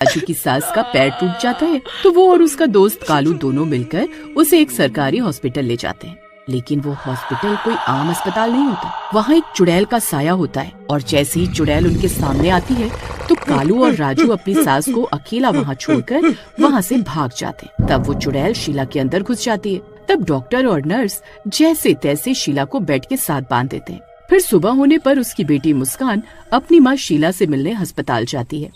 राजू की सास का पैर टूट जाता है तो वो और उसका दोस्त कालू दोनों मिलकर उसे एक सरकारी हॉस्पिटल ले जाते हैं। लेकिन वो हॉस्पिटल कोई आम अस्पताल नहीं होता। वहाँ एक चुड़ैल का साया होता है और जैसे ही चुड़ैल उनके सामने आती है तो कालू और राजू अपनी सास को अकेला वहाँ छोड़कर वहाँ से भाग जाते हैं। तब वो चुड़ैल शीला के अंदर घुस जाती है। तब डॉक्टर और नर्स जैसे तैसे शीला को बेड के साथ बांध देते हैं। फिर सुबह होने पर उसकी बेटी मुस्कान अपनी माँ शीला से मिलने अस्पताल जाती है।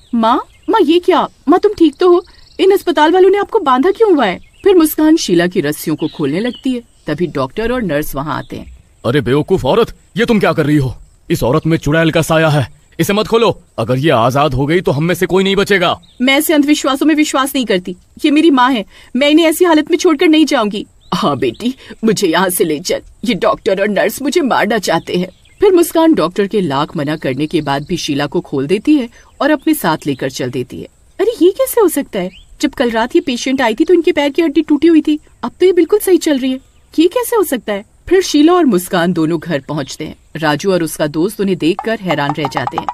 माँ ये क्या? माँ तुम ठीक तो हो? इन अस्पताल वालों ने आपको बांधा क्यों हुआ है? फिर मुस्कान शीला की रस्सियों को खोलने लगती है। तभी डॉक्टर और नर्स वहाँ आते हैं। अरे बेवकूफ औरत, ये तुम क्या कर रही हो? इस औरत में चुड़ैल का साया है, इसे मत खोलो। अगर ये आजाद हो गई तो हम में से कोई नहीं बचेगा। मैं ऐसे अंधविश्वासों में विश्वास नहीं करती। ये मेरी माँ है, मैं इन्हें ऐसी हालत में छोड़कर नहीं जाऊंगी। हाँ बेटी, मुझे यहाँ से ले चल, ये डॉक्टर और नर्स मुझे मारना चाहते हैं। फिर मुस्कान डॉक्टर के लाख मना करने के बाद भी शीला को खोल देती है और अपने साथ लेकर चल देती है। अरे ये कैसे हो सकता है? जब कल रात ये पेशेंट आई थी तो इनके पैर की हड्डी टूटी हुई थी, अब तो ये बिल्कुल सही चल रही है। ये कैसे हो सकता है? फिर शीला और मुस्कान दोनों घर पहुंचते हैं। राजू और उसका दोस्त उन्हें देखकर हैरान रह जाते हैं।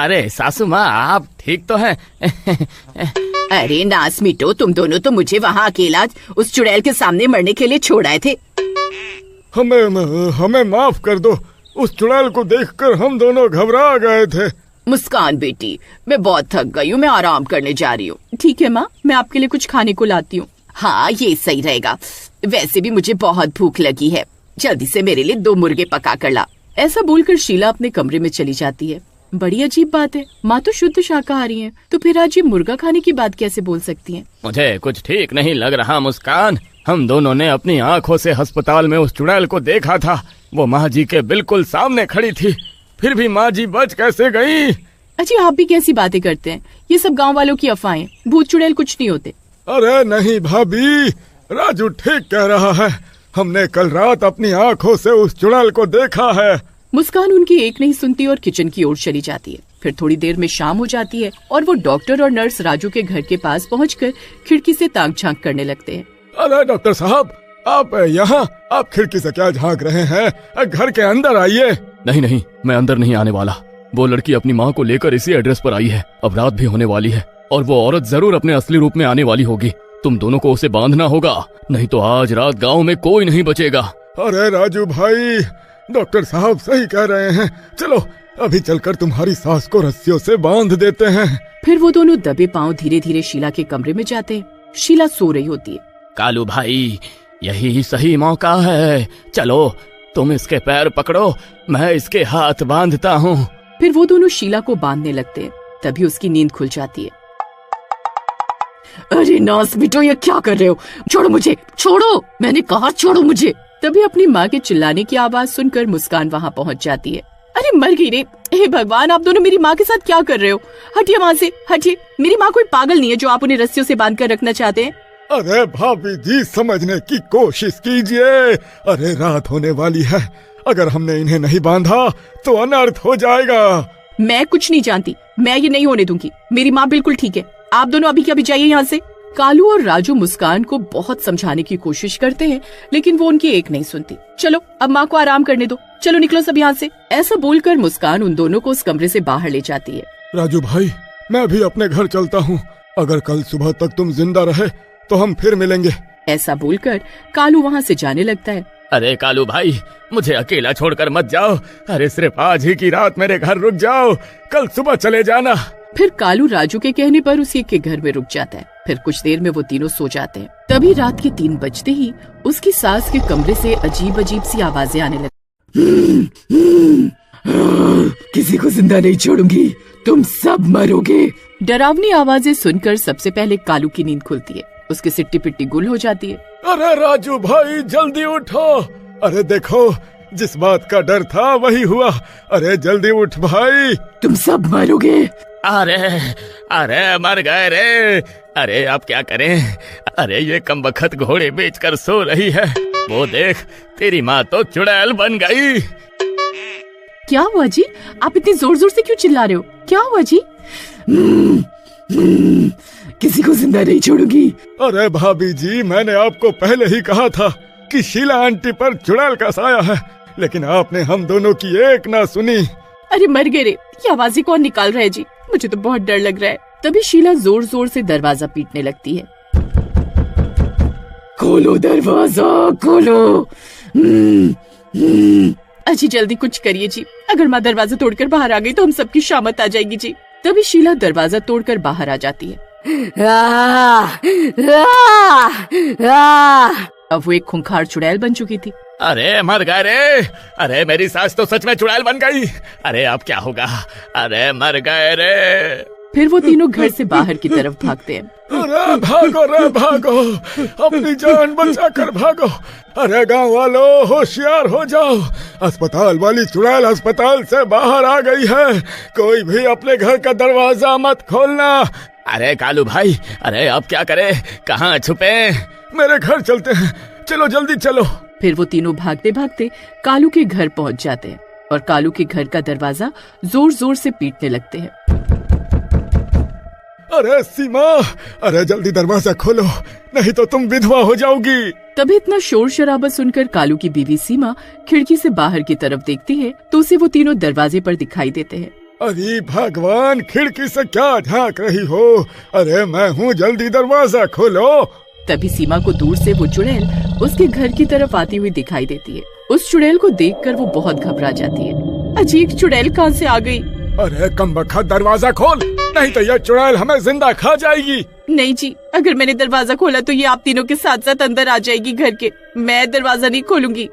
अरे सासू माँ, आप ठीक तो हैं? अरे नास मिटो, तुम दोनों तो मुझे वहाँ अकेला उस चुड़ैल के सामने मरने के लिए छोड़ आए थे। हमें माफ कर दो, उस चुड़ैल को देखकर हम दोनों घबरा गए थे। मुस्कान बेटी, मैं बहुत थक गई हूँ, मैं आराम करने जा रही हूँ। ठीक है माँ, मैं आपके लिए कुछ खाने को लाती हूँ। हाँ ये सही रहेगा, वैसे भी मुझे बहुत भूख लगी है, जल्दी से मेरे लिए 2 मुर्गे पका कर ला। ऐसा बोलकर शीला अपने कमरे में चली जाती है। बड़ी अजीब बात है, माँ तो शुद्ध शाकाहारी हैं, तो फिर आज ये मुर्गा खाने की बात कैसे बोल सकती हैं? मुझे कुछ ठीक नहीं लग रहा मुस्कान। हम दोनों ने अपनी आँखों से अस्पताल में उस चुड़ैल को देखा था। वो माँ जी के बिल्कुल सामने खड़ी थी, फिर भी माँ जी बच कैसे गयी? अजी आप भी कैसी बातें करते हैं? ये सब गाँव वालों की अफवाहें, भूत चुड़ैल कुछ नहीं होते। अरे नहीं भाभी, राजू ठीक कह रहा है। हमने कल रात अपनी आँखों से उस चुड़ैल को देखा है। मुस्कान उनकी एक नहीं सुनती और किचन की ओर चली जाती है। फिर थोड़ी देर में शाम हो जाती है और वो डॉक्टर और नर्स राजू के घर के पास पहुंचकर खिड़की से ताक झांक करने लगते हैं। अरे डॉक्टर साहब, आप यहाँ, आप खिड़की से क्या झांक रहे हैं? घर के अंदर आइए। नहीं, मैं अंदर नहीं आने वाला। वो लड़की अपनी माँ को लेकर इसी एड्रेस पर आई है। अब रात भी होने वाली है और वो औरत जरूर अपने असली रूप में आने वाली होगी। तुम दोनों को उसे बांधना होगा, नहीं तो आज रात गांव में कोई नहीं बचेगा। अरे राजू भाई, डॉक्टर साहब सही कह रहे हैं। चलो अभी चलकर तुम्हारी सास को रस्सियों से बांध देते हैं। फिर वो दोनों दबे पांव धीरे धीरे शीला के कमरे में जाते हैं। शीला सो रही होती है। कालू भाई, यही सही मौका है, चलो तुम इसके पैर पकड़ो, मैं इसके हाथ बांधता हूँ। फिर वो दोनों शीला को बांधने लगते हैं। तभी उसकी नींद खुल जाती है। अरे नास बिटो, ये क्या कर रहे हो? छोड़ो मुझे, छोड़ो, मैंने कहा छोड़ो मुझे। तभी अपनी माँ के चिल्लाने की आवाज सुनकर मुस्कान वहाँ पहुँच जाती है। अरे मर गई रे! हे भगवान, आप दोनों मेरी माँ के साथ क्या कर रहे हो? हटिए वहाँ से, हटिए। मेरी माँ कोई पागल नहीं है जो आप उन्हें रस्सियों से बांध कर रखना चाहते हैं। अरे भाभी जी, समझने की कोशिश कीजिए। अरे रात होने वाली है, अगर हमने इन्हें नहीं बांधा तो अनर्थ हो जाएगा। मैं कुछ नहीं जानती, मैं ये नहीं होने दूंगी। मेरी माँ बिल्कुल ठीक है। आप दोनों अभी के अभी जाइए यहाँ से। कालू और राजू मुस्कान को बहुत समझाने की कोशिश करते हैं, लेकिन वो उनकी एक नहीं सुनती। चलो अब माँ को आराम करने दो, चलो निकलो सब यहाँ से। ऐसा बोलकर मुस्कान उन दोनों को उस कमरे से बाहर ले जाती है। राजू भाई, मैं भी अपने घर चलता हूँ। अगर कल सुबह तक तुम जिंदा रहे तो हम फिर मिलेंगे। ऐसा बोलकर कालू वहाँ से जाने लगता है। अरे कालू भाई, मुझे अकेला छोड़कर मत जाओ। अरे सिर्फ आज ही की रात मेरे घर रुक जाओ, कल सुबह चले जाना। फिर कालू राजू के कहने पर उसी के घर में रुक जाता है। फिर कुछ देर में वो तीनों सो जाते हैं। तभी रात के 3 बजते ही उसकी सास के कमरे से अजीब अजीब सी आवाजें आने लगती। किसी को जिंदा नहीं छोड़ूंगी, तुम सब मरोगे। डरावनी आवाजें सुनकर सबसे पहले कालू की नींद खुलती है। उसकी सिट्टी पिट्टी गुल हो जाती है। अरे राजू भाई, जल्दी उठो। अरे देखो, जिस बात का डर था वही हुआ। अरे जल्दी उठ भाई, तुम सब मरोगे। अरे मर गए रे। अरे आप क्या करें? अरे ये कमबख्त घोड़े बेचकर सो रही है। वो देख, तेरी माँ तो चुड़ैल बन गई। क्या हुआ जी? आप इतनी जोर जोर से क्यों चिल्ला रहे हो? क्या हुआ जी? किसी को जिंदा नहीं छोड़ूंगी। अरे भाभी जी, मैंने आपको पहले ही कहा था कि शीला आंटी पर चुड़ैल का साया है, लेकिन आपने हम दोनों की एक ना सुनी। अरे मर गए रे! ये आवाजें कौन निकाल रहा है जी? मुझे तो बहुत डर लग रहा है। तभी शीला जोर जोर से दरवाजा पीटने लगती है। खोलो दरवाजा, खोलो। अजी जल्दी कुछ करिए जी, अगर माँ दरवाजा तोड़कर बाहर आ गई तो हम सबकी शामत आ जाएगी जी। तभी शीला दरवाजा तोड़कर बाहर आ जाती है। अब वो एक खूंखार चुड़ैल बन चुकी थी। अरे मर गए रे, अरे मेरी सास तो सच में चुड़ैल बन गई, अरे अब क्या होगा, अरे मर गए रे। फिर वो तीनों घर से बाहर की तरफ भागते हैं। अरे भागो रे भागो, अपनी जान बचा कर भागो। अरे गांव वालों होशियार हो जाओ, अस्पताल वाली चुड़ैल अस्पताल से बाहर आ गई है, कोई भी अपने घर का दरवाजा मत खोलना। अरे कालू भाई, अरे अब क्या करे, कहाँ छुपे? मेरे घर चलते हैं, चलो जल्दी चलो। फिर वो तीनों भागते भागते कालू के घर पहुंच जाते हैं और कालू के घर का दरवाजा जोर जोर से पीटने लगते हैं। अरे सीमा, अरे जल्दी दरवाजा खोलो, नहीं तो तुम विधवा हो जाओगी। तभी इतना शोर शराबा सुनकर कालू की बीवी सीमा खिड़की से बाहर की तरफ देखती है तो उसे वो तीनों दरवाजे पर दिखाई देते हैं। अरे भगवान, खिड़की से क्या झांक रही हो? अरे मैं हूँ, जल्दी दरवाजा खोलो। तभी सीमा को दूर से वो चुड़ैल उसके घर की तरफ आती हुई दिखाई देती है। उस चुड़ैल को देखकर वो बहुत घबरा जाती है। अजीब चुड़ैल कहाँ से आ गई? अरे कमबख्त, दरवाजा खोल, नहीं तो यह चुड़ैल हमें जिंदा खा जाएगी। नहीं जी, अगर मैंने दरवाजा खोला तो ये आप तीनों के साथ साथ अंदर आ जाएगी घर के। मैं दरवाजा नहीं खोलूंगी।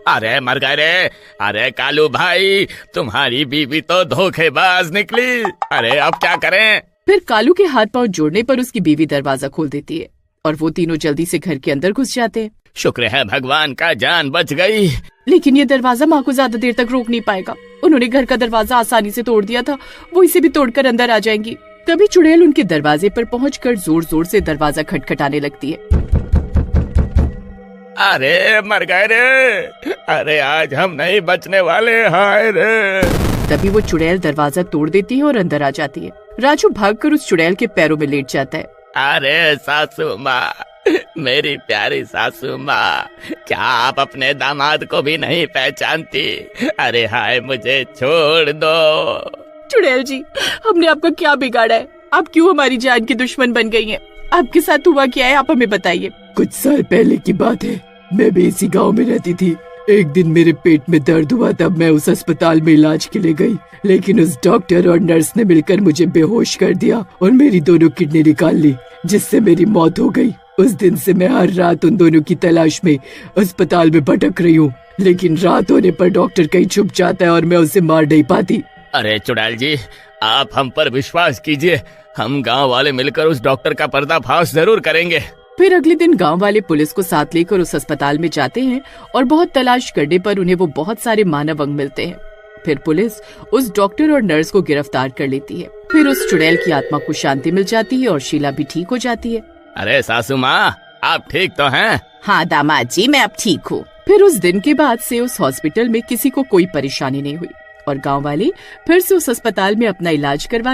अरे मर गए रे, अरे कालू भाई, तुम्हारी बीवी तो धोखेबाज निकली, अरे अब क्या करें? फिर कालू के हाथ पांव जोड़ने पर उसकी बीवी दरवाजा खोल देती है और वो तीनों जल्दी से घर के अंदर घुस जाते हैं। शुक्र है भगवान का जान बच गई। लेकिन ये दरवाजा माँ को ज्यादा देर तक रोक नहीं पाएगा। उन्होंने घर का दरवाजा आसानी से तोड़ दिया था, वो इसे भी तोड़कर अंदर आ जाएंगी। तभी चुड़ैल उनके दरवाजे पर पहुंचकर जोर जोर से दरवाजा खटखटाने लगती है। अरे मर गए रे, अरे आज हम नहीं बचने वाले, हाय रे। तभी वो चुड़ैल दरवाजा तोड़ देती है और अंदर आ जाती है। राजू भागकर उस चुड़ैल के पैरों में लेट जाता है। अरे सासू माँ, मेरी प्यारी सासू माँ, क्या आप अपने दामाद को भी नहीं पहचानती? अरे हाय, मुझे छोड़ दो। चुड़ैल जी, हमने आपका क्या बिगाड़ा है? आप क्यों हमारी जान की दुश्मन बन गई हैं? आपके साथ हुआ क्या है, आप हमें बताइए। कुछ साल पहले की बात है, मैं भी इसी गांव में रहती थी। एक दिन मेरे पेट में दर्द हुआ, तब मैं उस अस्पताल में इलाज के लिए गई, लेकिन उस डॉक्टर और नर्स ने मिलकर मुझे बेहोश कर दिया और मेरी दोनों किडनी निकाल ली, जिससे मेरी मौत हो गई। उस दिन से मैं हर रात उन दोनों की तलाश में अस्पताल में भटक रही हूँ, लेकिन रात होने पर डॉक्टर कहीं छुप जाता है और मैं उसे मार नहीं पाती। अरे चुड़ैल जी, आप हम पर विश्वास कीजिए, हम गांव वाले मिलकर उस डॉक्टर का पर्दाफाश जरूर करेंगे। फिर अगले दिन गांव वाले पुलिस को साथ लेकर उस अस्पताल में जाते हैं और बहुत तलाश करने पर उन्हें वो बहुत सारे मानव अंग मिलते हैं। फिर पुलिस उस डॉक्टर और नर्स को गिरफ्तार कर लेती है। फिर उस चुड़ैल की आत्मा को शांति मिल जाती है और शीला भी ठीक हो जाती है। अरे सासू माँ, आप ठीक तो हैं? हाँ दामाद जी, मैं अब ठीक हूँ। फिर उस दिन के बाद से उस हॉस्पिटल में किसी को कोई परेशानी नहीं हुई और गाँव वाले फिर से उस अस्पताल में अपना इलाज करवाने